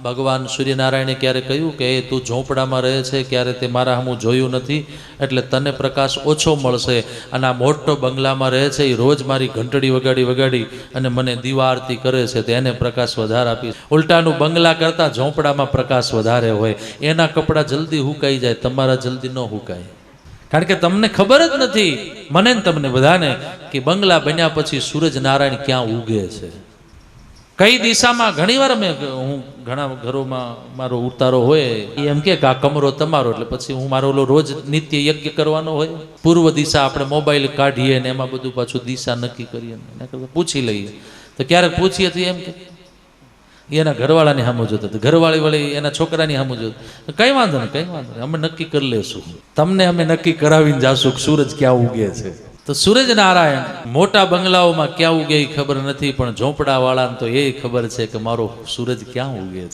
ભગવાન સૂર્યનારાયણે ક્યારે કહ્યું કે તું ઝોંપડામાં રહે છે, ક્યારે તે મારા સામું જોયું નથી, એટલે તને પ્રકાશ ઓછો મળશે. અને આ મોટો બંગલામાં રહે છે, એ રોજ મારી ઘંટડી વગાડી અને મને દીવા આરતી કરે છે, તો એને પ્રકાશ વધારે આપીશ. ઉલટાનું બંગલા કરતાં ઝોંપડામાં પ્રકાશ વધારે હોય. એના કપડાં જલ્દી હુકાઈ જાય, તમારા જલ્દી ન હુકાય. કારણ કે તમને ખબર જ નથી, મને ને તમને બધાને, કે બંગલા બન્યા પછી સૂરજ નારાયણ ક્યાં ઉગે છે, કઈ દિશામાં. ઘણી વાર હું ઘણા ઘરોમાં મારો ઉતારો હોય, એમ કે આ કમરો તમારો, એટલે પછી હું મારો રોજ નિત્ય યજ્ઞ કરવાનો હોય. પૂર્વ દિશા આપણે મોબાઈલ કાઢીએ ને એમાં બધું પાછું દિશા નક્કી કરીએ, એના કરતાં પૂછી લઈએ. તો ક્યારેક પૂછીએ તો એમ કે એના ઘરવાળાની સામું જોતો, ઘરવાળી વળી એના છોકરાની સામું જોતો. કઈ વાંધો નહીં, અમે નક્કી કરી લેશું. તમને અમે નક્કી કરાવીને જાશું કે સૂરજ ક્યાં ઉગે છે. તો સૂરજ નારાયણ મોટા બંગલાઓમાં ક્યાં ઉગે એ ખબર નથી, પણ ઝોંપડા વાળાને તો એ ખબર છે કે મારો સૂરજ ક્યાં ઉગે છે.